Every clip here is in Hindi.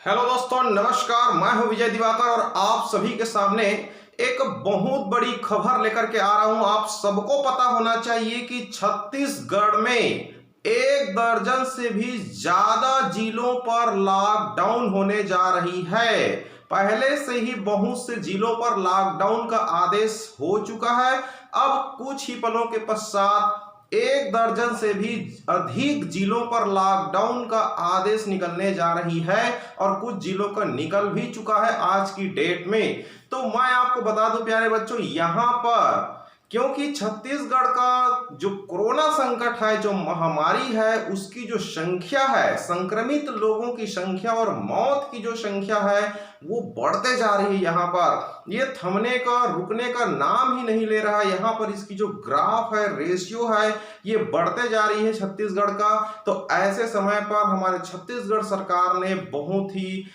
हेलो दोस्तों, नमस्कार। मैं हूं विजय दिवाकर और आप सभी के सामने एक बहुत बड़ी खबर लेकर के आ रहा हूं। आप सबको पता होना चाहिए कि छत्तीसगढ़ में 1 दर्जन से भी ज्यादा जिलों पर लॉकडाउन होने जा रही है। पहले से ही बहुत से जिलों पर लॉकडाउन का आदेश हो चुका है। अब कुछ ही पलों के पश्चात 1 दर्जन से भी अधिक जिलों पर लॉकडाउन का आदेश निकलने जा रही है और कुछ जिलों का निकल भी चुका है आज की डेट में। तो मैं आपको बता दूं प्यारे बच्चों, यहां पर क्योंकि छत्तीसगढ़ का जो कोरोना संकट है, जो महामारी है, उसकी जो संख्या है, संक्रमित लोगों की संख्या और मौत की जो संख्या है वो बढ़ते जा रही है। यहाँ पर ये थमने का, रुकने का नाम ही नहीं ले रहा है। यहाँ पर इसकी जो ग्राफ है, रेशियो है, ये बढ़ते जा रही है छत्तीसगढ़ का। तो ऐसे समय पर हमारे छत्तीसगढ़ सरकार ने बहुत ही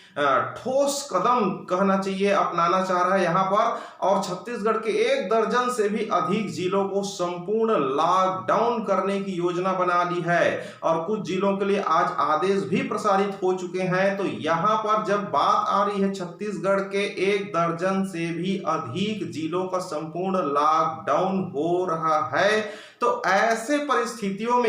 ठोस कदम कहना चाहिए अपनाना चाह रहा है यहाँ पर, और छत्तीसगढ़ के 1 दर्जन से भी अधिक जिलों को संपूर्ण लॉकडाउन करने की योजना बना ली है और कुछ जिलों के लिए आज आदेश भी प्रसारित हो चुके हैं। तो यहाँ पर जब बात आ रही है छत्तीसगढ़ के 1 दर्जन से भी अधिक जिलों का संपूर्ण लॉकडाउन हो रहा है, तो ऐसे परिस्थितियों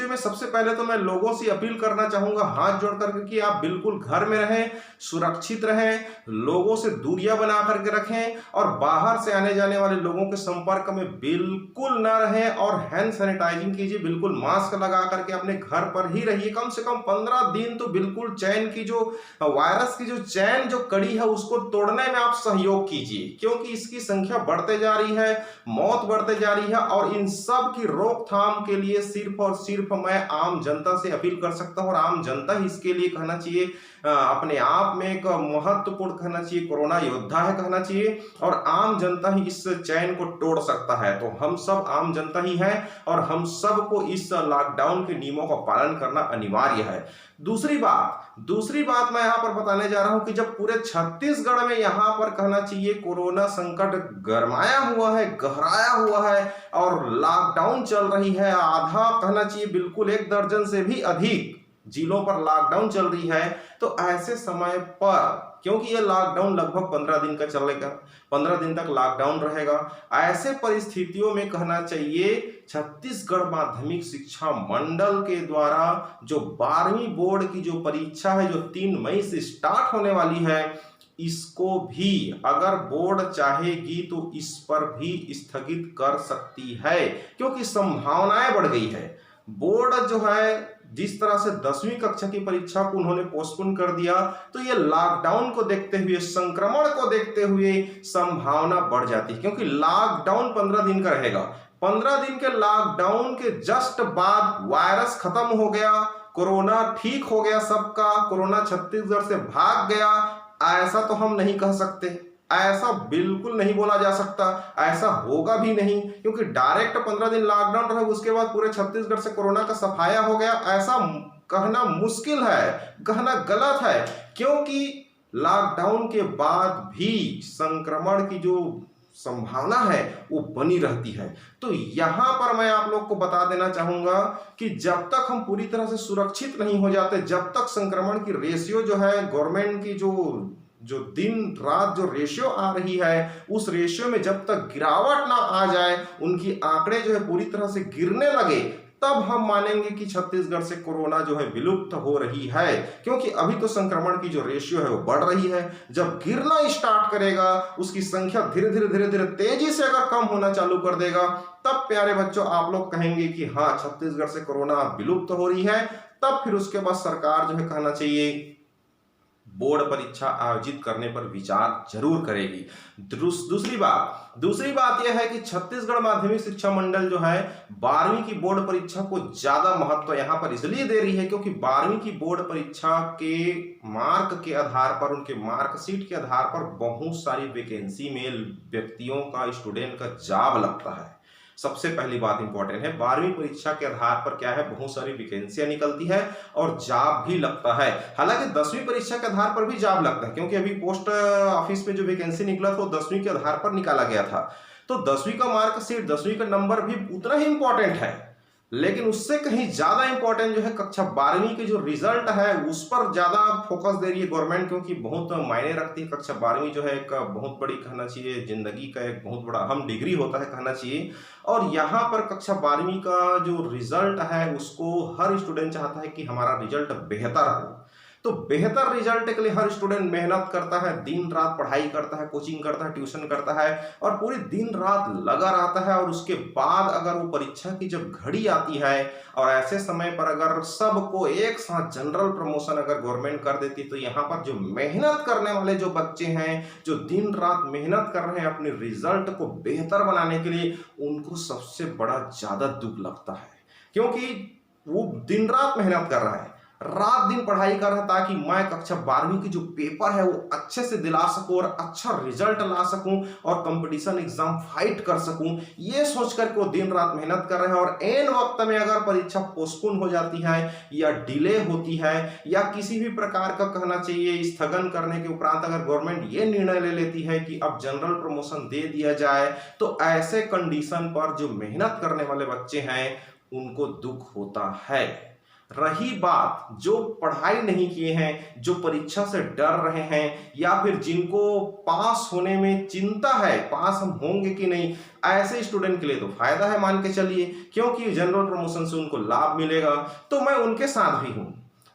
में सबसे पहले तो मैं लोगों से अपील करना चाहूंगा हाथ जोड़ करके कि आप बिल्कुल घर में रहें, सुरक्षित रहें, लोगों से दूरियां बना करके रखें और बाहर से आने जाने वाले लोगों के संपर्क में बिल्कुल न रहें और हैंड सैनिटाइजिंग कीजिए। बिल्कुल मास्क लगा करके अपने घर पर ही रहिए। कम से कम 15 दिन तो बिल्कुल चैन की जो वायरस की जो चैन जो कड़ी है उसको तोड़ने में आप सहयोग कीजिए, क्योंकि इसकी संख्या बढ़ते जा रही है, मौत बढ़ते जा रही है और इन सब की रोकथाम के लिए सिर्फ और सिर्फ मैं आम जनता से अपील कर सकता हूं और आम जनता ही इसके लिए कहना चाहिए अपने आप में एक महत्वपूर्ण कहना चाहिए कोरोना योद्धा है कहना चाहिए, और आम जनता ही इस चैन को तोड़ सकता है। तो हम सब आम जनता ही हैं और हम सबको इस लॉकडाउन के नियमों का पालन करना अनिवार्य है। दूसरी बात मैं यहाँ पर बताने जा रहा हूं कि जब पूरे छत्तीसगढ़ में यहाँ पर कहना चाहिए कोरोना संकट गरमाया हुआ है, गहराया हुआ है और लॉकडाउन चल रही है, आधा कहना चाहिए बिल्कुल 1 दर्जन से भी अधिक जिलों पर लॉकडाउन चल रही है, तो ऐसे समय पर क्योंकि ये लॉकडाउन लगभग 15 दिन का चलेगा, 15 दिन तक लॉकडाउन रहेगा, ऐसे परिस्थितियों में कहना चाहिए छत्तीसगढ़ माध्यमिक शिक्षा मंडल के द्वारा जो 12वीं बोर्ड की जो परीक्षा है, जो 3 मई से स्टार्ट होने वाली है, इसको भी अगर बोर्ड चाहेगी तो इस पर भी स्थगित कर सकती है, क्योंकि संभावनाएं बढ़ गई है। बोर्ड जो है जिस तरह से 10वीं कक्षा की परीक्षा को उन्होंने पोस्टपोन कर दिया, तो ये लॉकडाउन को देखते हुए, संक्रमण को देखते हुए संभावना बढ़ जाती है, क्योंकि लॉकडाउन 15 दिन का रहेगा। 15 दिन के लॉकडाउन के जस्ट बाद वायरस खत्म हो गया, कोरोना ठीक हो गया, सबका कोरोना छत्तीसगढ़ से भाग गया, ऐसा तो हम नहीं कह सकते, ऐसा बिल्कुल नहीं बोला जा सकता, ऐसा होगा भी नहीं, क्योंकि डायरेक्ट 15 दिन लॉकडाउन रहा उसके बाद पूरे छत्तीसगढ़ से कोरोना का सफाया हो गया, ऐसा कहना मुश्किल है, कहना गलत है, क्योंकि लॉकडाउन के बाद भी संक्रमण की जो संभावना है वो बनी रहती है। तो यहां पर मैं आप लोग को बता देना चाहूंगा कि जब तक हम पूरी तरह से सुरक्षित नहीं हो जाते, जब तक संक्रमण की रेशियो जो है, गवर्नमेंट की जो दिन रात जो रेशियो आ रही है, उस रेशियो में जब तक गिरावट ना आ जाए, उनकी आंकड़े जो है पूरी तरह से गिरने लगे, तब हम मानेंगे कि छत्तीसगढ़ से कोरोना जो है विलुप्त हो रही है, क्योंकि अभी तो संक्रमण की जो रेशियो है वो बढ़ रही है। जब गिरना स्टार्ट करेगा, उसकी संख्या धीरे धीरे तेजी से अगर कम होना चालू कर देगा, तब प्यारे बच्चों आप लोग कहेंगे कि हाँ छत्तीसगढ़ से कोरोना विलुप्त हो रही है। तब फिर उसके बाद सरकार जो है कहना चाहिए बोर्ड परीक्षा आयोजित करने पर विचार जरूर करेगी। दूसरी बात यह है कि छत्तीसगढ़ माध्यमिक शिक्षा मंडल जो है 12वीं की बोर्ड परीक्षा को ज्यादा महत्व यहां पर इसलिए दे रही है, क्योंकि 12वीं की बोर्ड परीक्षा के मार्क के आधार पर, उनके मार्कशीट के आधार पर बहुत सारी वैकेंसी में व्यक्तियों का, स्टूडेंट का जॉब लगता है। सबसे पहली बात इंपॉर्टेंट है, 12वीं परीक्षा के आधार पर क्या है, बहुत सारी वैकेंसियां निकलती है और जॉब भी लगता है। हालांकि 10वीं परीक्षा के आधार पर भी जॉब लगता है, क्योंकि अभी पोस्ट ऑफिस में जो वैकेंसी निकला था वो 10वीं के आधार पर निकाला गया था। तो 10वीं का मार्कशीट, 10वीं का नंबर भी उतना ही इंपॉर्टेंट है। लेकिन उससे कहीं ज्यादा इंपॉर्टेंट जो है कक्षा 12वीं के जो रिजल्ट है उस पर ज्यादा फोकस दे रही है गवर्नमेंट, क्योंकि बहुत मायने रखती है। कक्षा 12वीं जो है एक बहुत बड़ी कहना चाहिए जिंदगी का एक बहुत बड़ा अहम डिग्री होता है कहना चाहिए। और यहाँ पर कक्षा 12वीं का जो रिजल्ट है उसको हर स्टूडेंट चाहता है कि हमारा रिजल्ट बेहतर हो। तो बेहतर रिजल्ट के लिए हर स्टूडेंट मेहनत करता है, दिन रात पढ़ाई करता है, कोचिंग करता है, ट्यूशन करता है और पूरी दिन रात लगा रहता है। और उसके बाद अगर वो परीक्षा की जब घड़ी आती है और ऐसे समय पर अगर सबको एक साथ जनरल प्रमोशन अगर गवर्नमेंट कर देती, तो यहाँ पर जो मेहनत करने वाले जो बच्चे हैं, जो दिन रात मेहनत कर रहे हैं अपने रिजल्ट को बेहतर बनाने के लिए, उनको सबसे बड़ा ज्यादा दुख लगता है। क्योंकि वो दिन रात मेहनत कर रहा है, रात दिन पढ़ाई कर रहा है ताकि मैं कक्षा 12वीं की जो पेपर है वो अच्छे से दिला सकूं और अच्छा रिजल्ट ला सकूं और कंपटीशन एग्जाम फाइट कर सकूं। ये सोच करके वो दिन रात मेहनत कर रहे हैं। और एन वक्त में अगर परीक्षा पोस्टपोन हो जाती है या डिले होती है या किसी भी प्रकार का कहना चाहिए स्थगन करने के उपरांत अगर गवर्नमेंट ये निर्णय ले लेती है कि अब जनरल प्रमोशन दे दिया जाए, तो ऐसे कंडीशन पर जो मेहनत करने वाले बच्चे हैं उनको दुख होता है। रही बात जो पढ़ाई नहीं किए हैं, जो परीक्षा से डर रहे हैं या फिर जिनको पास होने में चिंता है, पास हम होंगे कि नहीं, ऐसे स्टूडेंट के लिए तो फायदा है मान के चलिए, क्योंकि जनरल प्रमोशन से उनको लाभ मिलेगा। तो मैं उनके साथ भी हूं।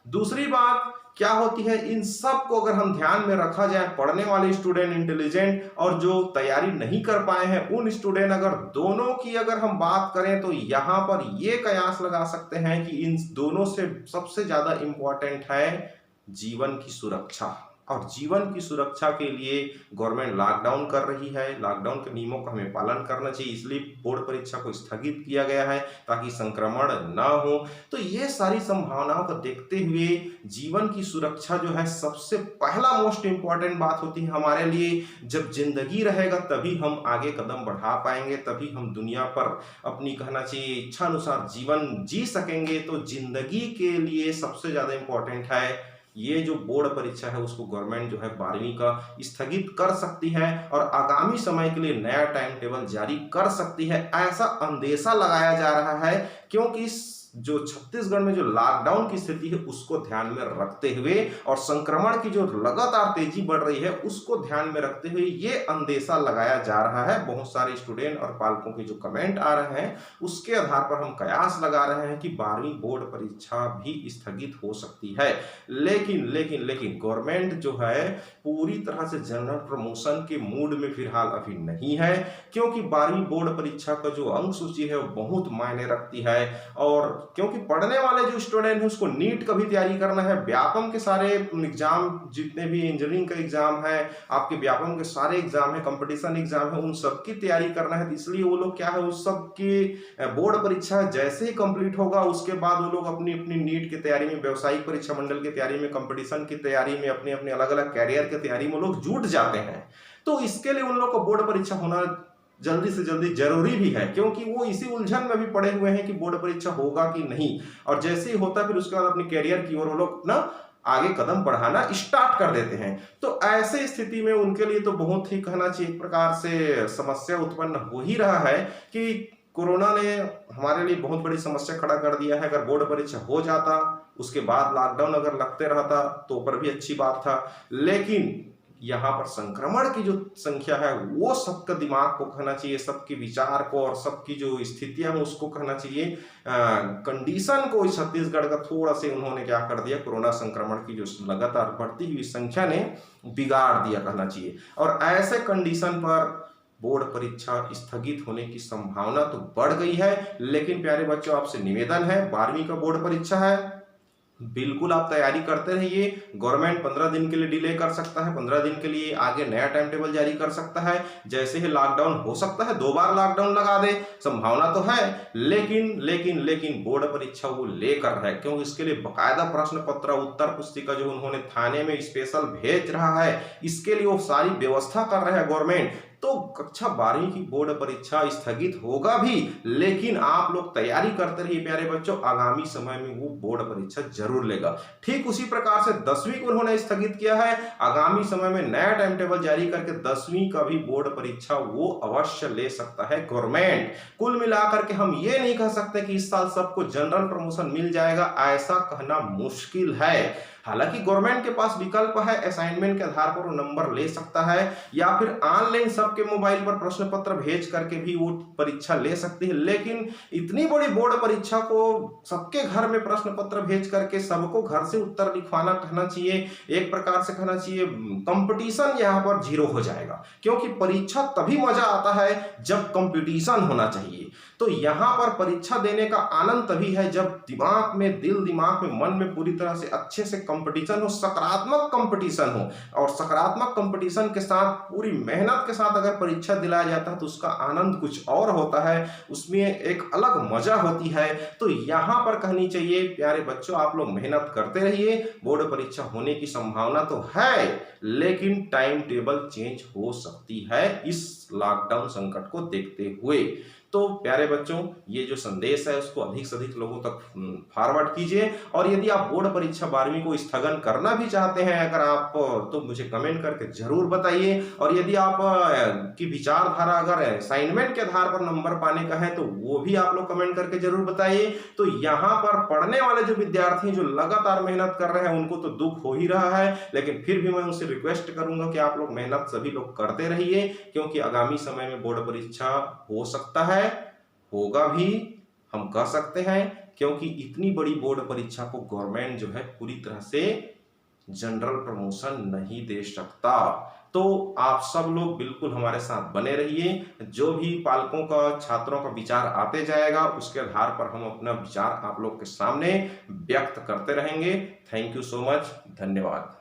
दूसरी बात क्या होती है, इन सब को अगर हम ध्यान में रखा जाए, पढ़ने वाले स्टूडेंट इंटेलिजेंट और जो तैयारी नहीं कर पाए हैं उन स्टूडेंट, अगर दोनों की अगर हम बात करें तो यहाँ पर ये कयास लगा सकते हैं कि इन दोनों से सबसे ज्यादा इंपॉर्टेंट है जीवन की सुरक्षा। और जीवन की सुरक्षा के लिए गवर्नमेंट लॉकडाउन कर रही है। लॉकडाउन के नियमों का हमें पालन करना चाहिए, इसलिए बोर्ड परीक्षा को स्थगित किया गया है ताकि संक्रमण ना हो। तो ये सारी संभावनाओं को देखते हुए जीवन की सुरक्षा जो है सबसे पहला मोस्ट इंपॉर्टेंट बात होती है हमारे लिए। जब जिंदगी रहेगा तभी हम आगे कदम बढ़ा पाएंगे, तभी हम दुनिया पर अपनी कहना चाहिए इच्छानुसार जीवन जी सकेंगे। तो जिंदगी के लिए सबसे ज्यादा इंपॉर्टेंट है ये जो बोर्ड परीक्षा है उसको गवर्नमेंट जो है 12वीं का स्थगित कर सकती है और आगामी समय के लिए नया टाइम टेबल जारी कर सकती है, ऐसा अंदेशा लगाया जा रहा है। क्योंकि जो छत्तीसगढ़ में जो लॉकडाउन की स्थिति है उसको ध्यान में रखते हुए और संक्रमण की जो लगातार तेजी बढ़ रही है उसको ध्यान में रखते हुए ये अंदेशा लगाया जा रहा है। बहुत सारे स्टूडेंट और पालकों के जो कमेंट आ रहे हैं उसके आधार पर हम कयास लगा रहे हैं कि 12वीं बोर्ड परीक्षा भी स्थगित हो सकती है। लेकिन लेकिन लेकिन गवर्नमेंट जो है पूरी तरह से जनरल प्रमोशन के मूड में फिलहाल अभी नहीं है, क्योंकि 12वीं बोर्ड परीक्षा का जो अंक सूची है वो बहुत मायने रखती है। और क्योंकि पढ़ने वाले जो स्टूडेंट हैं उसको नीट का भी तैयारी करना है, व्यापम के सारे एग्जाम जितने भी इंजीनियरिंग का एग्जाम है, आपके व्यापम के सारे एग्जाम है, कंपटीशन एग्जाम है, उन सब की तैयारी करना है। तो इसलिए वो लोग क्या है उस सब की बोर्ड परीक्षा जैसे ही कंप्लीट होगा उसके बाद वो लोग अपनी अपनी नीट की तैयारी में, व्यवसायिक परीक्षा मंडल की तैयारी में, कंपटीशन की तैयारी में, अपने अपने अलग अलग कैरियर की तैयारी में वो लोग जुट जाते हैं। तो इसके लिए उन लोग को बोर्ड परीक्षा होना जल्दी से जल्दी जरूरी भी है, क्योंकि वो इसी उलझन में भी पड़े हुए हैं कि बोर्ड परीक्षा होगा कि नहीं। और जैसे ही होता फिर उसके बाद अपने कैरियर की ओर वो लोग ना आगे कदम बढ़ाना स्टार्ट कर देते हैं। तो ऐसे स्थिति में उनके लिए तो बहुत ही कहना चाहिए एक प्रकार से समस्या उत्पन्न हो ही रहा है कि कोरोना ने हमारे लिए बहुत बड़ी समस्या खड़ा कर दिया है। अगर बोर्ड परीक्षा हो जाता उसके बाद लॉकडाउन अगर लगते रहता तो पर भी अच्छी बात था, लेकिन यहाँ पर संक्रमण की जो संख्या है वो सबका दिमाग को कहना चाहिए, सबके विचार को और सबकी जो स्थितियां हैं उसको कहना चाहिए, कंडीशन को छत्तीसगढ़ का थोड़ा से उन्होंने क्या कर दिया, कोरोना संक्रमण की जो लगातार बढ़ती हुई संख्या ने बिगाड़ दिया कहना चाहिए। और ऐसे कंडीशन पर बोर्ड परीक्षा स्थगित होने की संभावना तो बढ़ गई है। लेकिन प्यारे बच्चों आपसे निवेदन है, 12वीं का बोर्ड परीक्षा है, बिल्कुल आप तैयारी करते रहिए। गवर्नमेंट 15 दिन के लिए डिले कर सकता है, 15 दिन के लिए आगे नया टाइम टेबल जारी कर सकता है। जैसे ही लॉकडाउन हो सकता है 2 बार लॉकडाउन लगा दे, संभावना तो है। लेकिन लेकिन लेकिन बोर्ड परीक्षा वो लेकर है, क्योंकि इसके लिए बकायदा प्रश्न पत्र, उत्तर पुस्तिका जो उन्होंने थाने में स्पेशल भेज रहा है, इसके लिए वो सारी व्यवस्था कर रहे हैं गवर्नमेंट, तो कक्षा 12वीं की बोर्ड परीक्षा स्थगित होगा भी, लेकिन आप लोग तैयारी करते रहिए प्यारे बच्चों, आगामी समय में वो बोर्ड परीक्षा जरूर लेगा। ठीक उसी प्रकार से 10वीं को उन्होंने स्थगित किया है, आगामी समय में नया टाइम टेबल जारी करके 10वीं का भी बोर्ड परीक्षा वो अवश्य ले सकता है गवर्नमेंट। कुल मिलाकर के हम ये नहीं कह सकते कि इस साल सबको जनरल प्रमोशन मिल जाएगा, ऐसा कहना मुश्किल है। हालांकि गवर्नमेंट के पास विकल्प है, असाइनमेंट के आधार पर वो नंबर ले सकता है, या फिर ऑनलाइन सबके मोबाइल पर प्रश्न पत्र भेज करके भी वो परीक्षा ले सकती है। लेकिन इतनी बड़ी बोर्ड परीक्षा को सबके घर में प्रश्न पत्र भेज करके सबको घर से उत्तर लिखवाना कहना चाहिए, एक प्रकार से कहना चाहिए कंपटीशन यहाँ पर जीरो हो जाएगा, क्योंकि परीक्षा तभी मजा आता है जब कंपटीशन होना चाहिए। तो यहाँ पर परीक्षा देने का आनंद तभी है जब दिमाग में, दिल दिमाग में, मन में पूरी तरह से अच्छे से कंपटीशन हो, सकारात्मक कंपटीशन हो। और सकारात्मक कंपटीशन के साथ, पूरी मेहनत के साथ अगर परीक्षा दिलाया जाता है तो उसका आनंद कुछ और होता है, उसमें एक अलग मजा होती है। तो यहाँ पर कहनी चाहिए प्यारे बच्चों, आप लोग मेहनत करते रहिए, बोर्ड परीक्षा होने की संभावना तो है, लेकिन टाइम टेबल चेंज हो सकती है इस लॉकडाउन संकट को देखते हुए। तो प्यारे बच्चों, ये जो संदेश है उसको अधिक से अधिक लोगों तक फॉरवर्ड कीजिए। और यदि आप बोर्ड परीक्षा 12वीं को स्थगन करना भी चाहते हैं अगर आप, तो मुझे कमेंट करके जरूर बताइए। और यदि आप की विचारधारा अगर असाइनमेंट के आधार पर नंबर पाने का है तो वो भी आप लोग कमेंट करके जरूर बताइए। तो यहाँ पर पढ़ने वाले जो विद्यार्थी जो लगातार मेहनत कर रहे हैं उनको तो दुख हो ही रहा है, लेकिन फिर भी मैं उनसे रिक्वेस्ट करूंगा कि आप लोग मेहनत सभी लोग करते रहिए, क्योंकि आगामी समय में बोर्ड परीक्षा हो सकता है, होगा भी, हम कह सकते हैं, क्योंकि इतनी बड़ी बोर्ड परीक्षा को गवर्नमेंट जो है पूरी तरह से जनरल प्रमोशन नहीं दे सकता। तो आप सब लोग बिल्कुल हमारे साथ बने रहिए, जो भी पालकों का, छात्रों का विचार आते जाएगा उसके आधार पर हम अपना विचार आप लोग के सामने व्यक्त करते रहेंगे। थैंक यू सो मच, धन्यवाद।